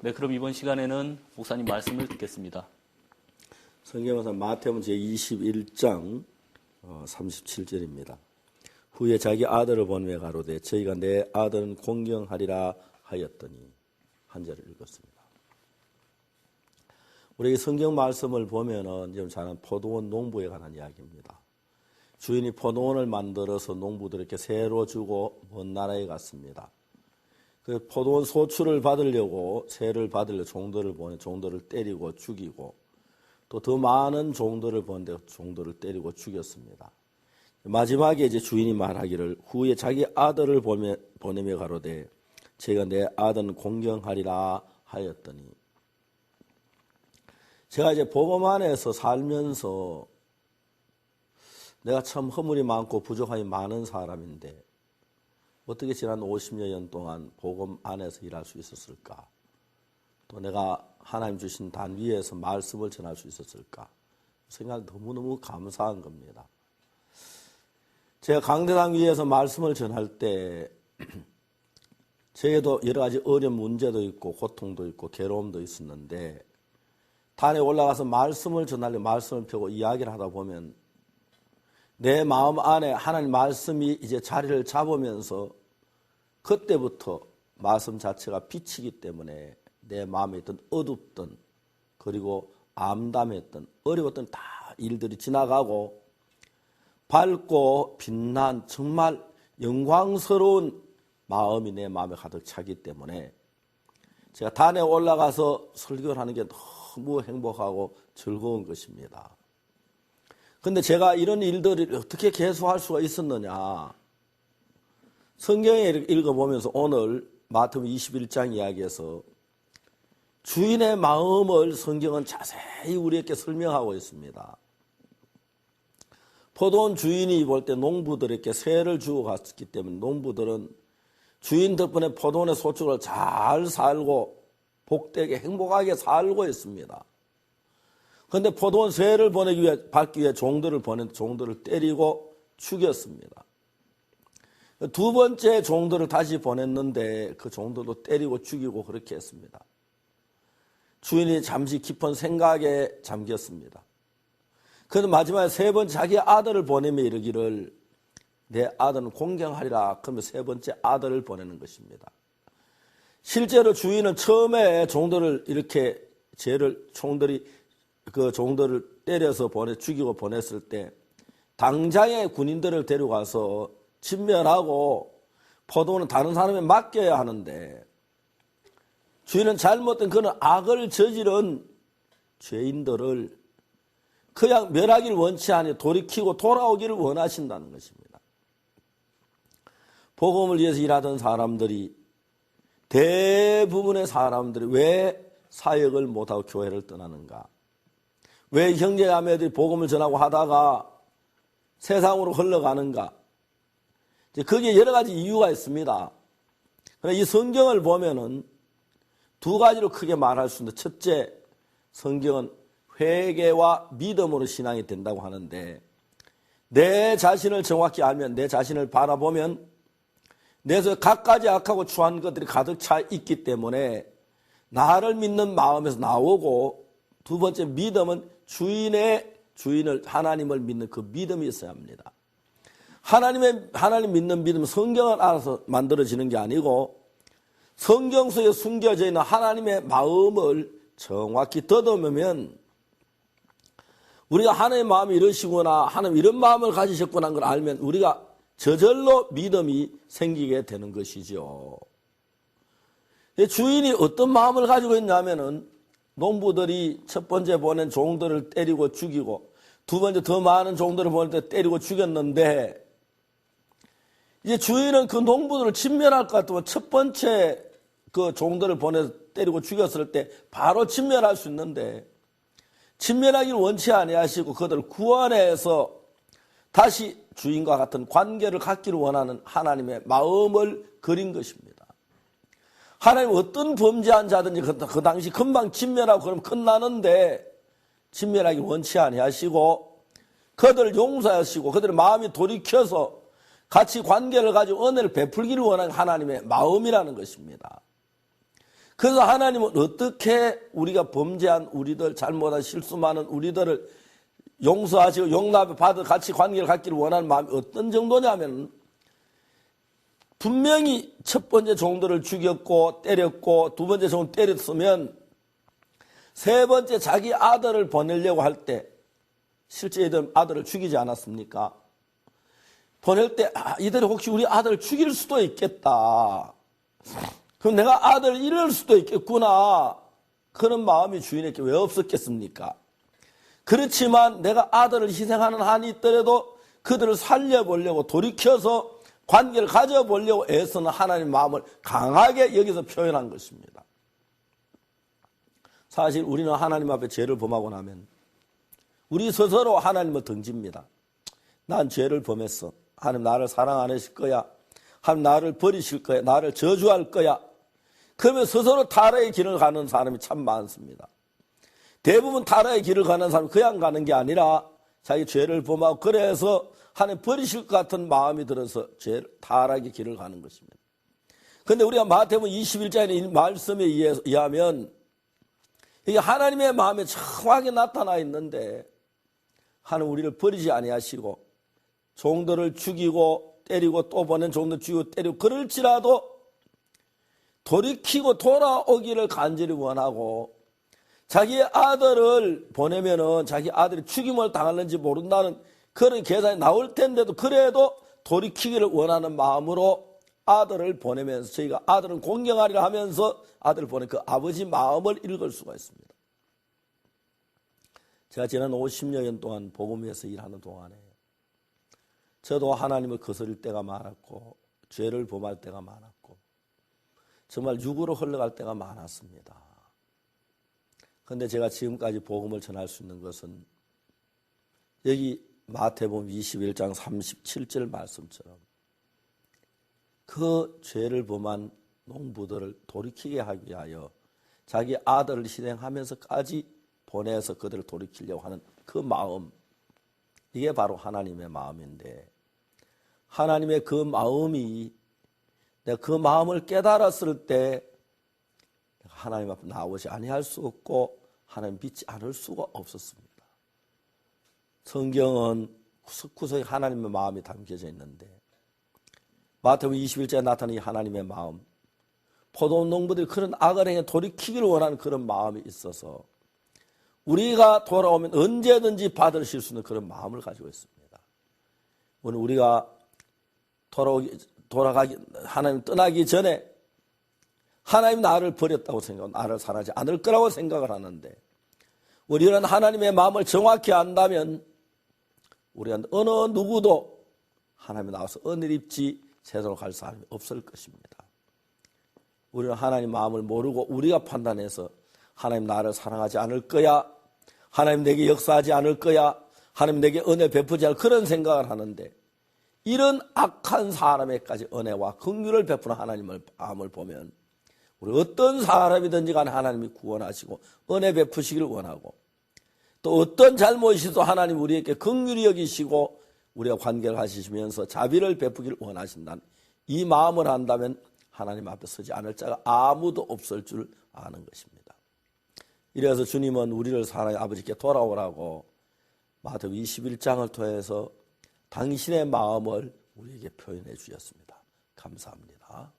네, 그럼 이번 시간에는 목사님 말씀을 듣겠습니다. 성경에서 마태복음 제21장 37절입니다. 후에 자기 아들을 보내며 가로되 저희가 내 아들은 공경하리라 하였더니 한 절을 읽었습니다. 우리 성경 말씀을 보면은 지금 저는 포도원 농부에 관한 이야기입니다. 주인이 포도원을 만들어서 농부들에게 새로 주고 먼 나라에 갔습니다. 그 포도원 소출을 받으려고 세를 받으려고 종들을 보내 종들을 때리고 죽이고 또 더 많은 종들을 보내는데 종들을 때리고 죽였습니다. 마지막에 이제 주인이 말하기를 후에 자기 아들을 보내며 가로되 제가 내 아들은 공경하리라 하였더니 제가 이제 복음 안에서 살면서 내가 참 허물이 많고 부족함이 많은 사람인데 어떻게 지난 50여 년 동안 복음 안에서 일할 수 있었을까? 또 내가 하나님 주신 단 위에서 말씀을 전할 수 있었을까? 생각이 너무너무 감사한 겁니다. 제가 강대상 위에서 말씀을 전할 때 저에도 여러 가지 어려운 문제도 있고 고통도 있고 괴로움도 있었는데 단에 올라가서 말씀을 전하려 말씀을 펴고 이야기를 하다 보면 내 마음 안에 하나님 말씀이 이제 자리를 잡으면서 그때부터 말씀 자체가 비치기 때문에 내 마음에 있던 어둡던 그리고 암담했던 어려웠던 다 일들이 지나가고 밝고 빛난 정말 영광스러운 마음이 내 마음에 가득 차기 때문에 제가 단에 올라가서 설교를 하는 게 너무 행복하고 즐거운 것입니다. 근데 제가 이런 일들을 어떻게 계속할 수가 있었느냐. 성경에 읽어보면서 오늘 마태복음 21장 이야기에서 주인의 마음을 성경은 자세히 우리에게 설명하고 있습니다. 포도원 주인이 볼 때 농부들에게 세를 주고 갔기 때문에 농부들은 주인 덕분에 포도원의 소축을 잘 살고 복되게 행복하게 살고 있습니다. 그런데 포도원 세를 받기 위해 종들을 보낸 종들을 때리고 죽였습니다. 두 번째 종들을 다시 보냈는데 그 종들도 때리고 죽이고 그렇게 했습니다. 주인이 잠시 깊은 생각에 잠겼습니다. 그래서 마지막에 세 번째 자기 아들을 보내며 이르기를 내 아들은 공경하리라. 그러면 세 번째 아들을 보내는 것입니다. 실제로 주인은 처음에 종들을 이렇게 총들이 그 종들을 때려서 죽이고 보냈을 때 당장에 군인들을 데려가서 진멸하고 포도원은 다른 사람에 맡겨야 하는데 주인은 잘못된 그런 악을 저지른 죄인들을 그냥 멸하기를 원치 않니 돌이키고 돌아오기를 원하신다는 것입니다. 복음을 위해서 일하던 사람들이 대부분의 사람들이 왜 사역을 못하고 교회를 떠나는가? 왜 형제자매들이 복음을 전하고 하다가 세상으로 흘러가는가? 거기에 여러 가지 이유가 있습니다. 그러나 이 성경을 보면은 두 가지로 크게 말할 수 있는데 첫째, 성경은 회개와 믿음으로 신앙이 된다고 하는데 내 자신을 정확히 알면 내 자신을 바라보면 내서 갖가지 악하고 추한 것들이 가득 차 있기 때문에 나를 믿는 마음에서 나오고 두 번째 믿음은 주인을 하나님을 믿는 그 믿음이 있어야 합니다. 하나님 믿는 믿음은 성경을 알아서 만들어지는 게 아니고 성경 속에 숨겨져 있는 하나님의 마음을 정확히 더듬으면 우리가 하나님의 마음이 이러시구나 하나님 이런 마음을 가지셨구나 하는 걸 알면 우리가 저절로 믿음이 생기게 되는 것이죠. 주인이 어떤 마음을 가지고 있냐면은 농부들이 첫 번째 보낸 종들을 때리고 죽이고 두 번째 더 많은 종들을 보낼 때 때리고 죽였는데 이제 주인은 그 농부들을 진멸할 것 같으면 첫 번째 그 종들을 보내서 때리고 죽였을 때 바로 진멸할 수 있는데 진멸하기를 원치 아니하시고 그들을 구원해서 다시 주인과 같은 관계를 갖기를 원하는 하나님의 마음을 그린 것입니다. 하나님 어떤 범죄한 자든지 그 당시 금방 진멸하고 그러면 끝나는데 진멸하기 원치 아니하시고 그들을 용서하시고 그들의 마음이 돌이켜서 같이 관계를 가지고 은혜를 베풀기를 원하는 하나님의 마음이라는 것입니다. 그래서 하나님은 어떻게 우리가 범죄한 우리들, 잘못한 실수 많은 우리들을 용서하시고 용납 받아 같이 관계를 갖기를 원하는 마음이 어떤 정도냐면, 분명히 첫 번째 종들을 죽였고 때렸고 두 번째 종을 때렸으면 세 번째 자기 아들을 보내려고 할 때 실제 이들 아들을 죽이지 않았습니까? 보낼 때 이들이 혹시 우리 아들을 죽일 수도 있겠다. 그럼 내가 아들을 잃을 수도 있겠구나. 그런 마음이 주인에게 왜 없었겠습니까? 그렇지만 내가 아들을 희생하는 한이 있더라도 그들을 살려보려고 돌이켜서 관계를 가져보려고 애쓰는 하나님의 마음을 강하게 여기서 표현한 것입니다. 사실 우리는 하나님 앞에 죄를 범하고 나면 우리 스스로 하나님을 던집니다. 난 죄를 범했어. 하나님 나를 사랑 안 하실 거야. 하나님 나를 버리실 거야. 나를 저주할 거야. 그러면 스스로 타락의 길을 가는 사람이 참 많습니다. 대부분 타락의 길을 가는 사람은 그냥 가는 게 아니라 자기 죄를 범하고 그래서 하나님 버리실 것 같은 마음이 들어서 타락의 길을 가는 것입니다. 그런데 우리가 마태복음 21장의 이 말씀에 의하면 이게 하나님의 마음에 정확하게 나타나 있는데, 하나님 우리를 버리지 아니하시고 종들을 죽이고 때리고 또 보낸 종들 죽이고 때리고 그럴지라도 돌이키고 돌아오기를 간절히 원하고, 자기의 아들을 보내면은 자기 아들이 죽임을 당하는지 모른다는 그런 계산이 나올 텐데도 그래도 돌이키기를 원하는 마음으로 아들을 보내면서 저희가 아들은 공경하리라 하면서 아들을 보낸 그 아버지 마음을 읽을 수가 있습니다. 제가 지난 50여 년 동안 복음에서 일하는 동안에 저도 하나님을 거스릴 때가 많았고 죄를 범할 때가 많았고 정말 육으로 흘러갈 때가 많았습니다. 그런데 제가 지금까지 복음을 전할 수 있는 것은 여기 마태복음 21장 37절 말씀처럼 그 죄를 범한 농부들을 돌이키게 하기 위하여 자기 아들을 희생하면서까지 보내서 그들을 돌이키려고 하는 그 마음, 이게 바로 하나님의 마음인데, 하나님의 그 마음이 내가 그 마음을 깨달았을 때 하나님 앞에 나오지 아니할 수 없고 하나님 믿지 않을 수가 없었습니다. 성경은 구석구석에 하나님의 마음이 담겨져 있는데 마태복음 21장에 나타난 이 하나님의 마음, 포도원 농부들이 그런 악을 행해 돌이키기를 원하는 그런 마음이 있어서 우리가 돌아오면 언제든지 받으실 수 있는 그런 마음을 가지고 있습니다. 오늘 우리가 하나님 떠나기 전에 하나님 나를 버렸다고 생각하고 나를 사랑하지 않을 거라고 생각을 하는데, 우리는 하나님의 마음을 정확히 안다면 우리가 어느 누구도 하나님이 나와서 은혜를 입지 세상으로 갈 사람이 없을 것입니다. 우리는 하나님 마음을 모르고 우리가 판단해서 하나님 나를 사랑하지 않을 거야, 하나님 내게 역사하지 않을 거야, 하나님 내게 은혜 베푸지 않을 그런 생각을 하는데, 이런 악한 사람에까지 은혜와 긍휼을 베푸는 하나님의 마음을 보면 우리 어떤 사람이든지 간에 하나님이 구원하시고 은혜 베푸시기를 원하고, 또 어떤 잘못이 있어도 하나님 우리에게 긍휼히 여기시고 우리가 관계를 하시면서 자비를 베푸기를 원하신다는 이 마음을 한다면 하나님 앞에 서지 않을 자가 아무도 없을 줄 아는 것입니다. 이래서 주님은 우리를 사랑해 아버지께 돌아오라고 마태복음 21장을 통해서 당신의 마음을 우리에게 표현해 주셨습니다. 감사합니다.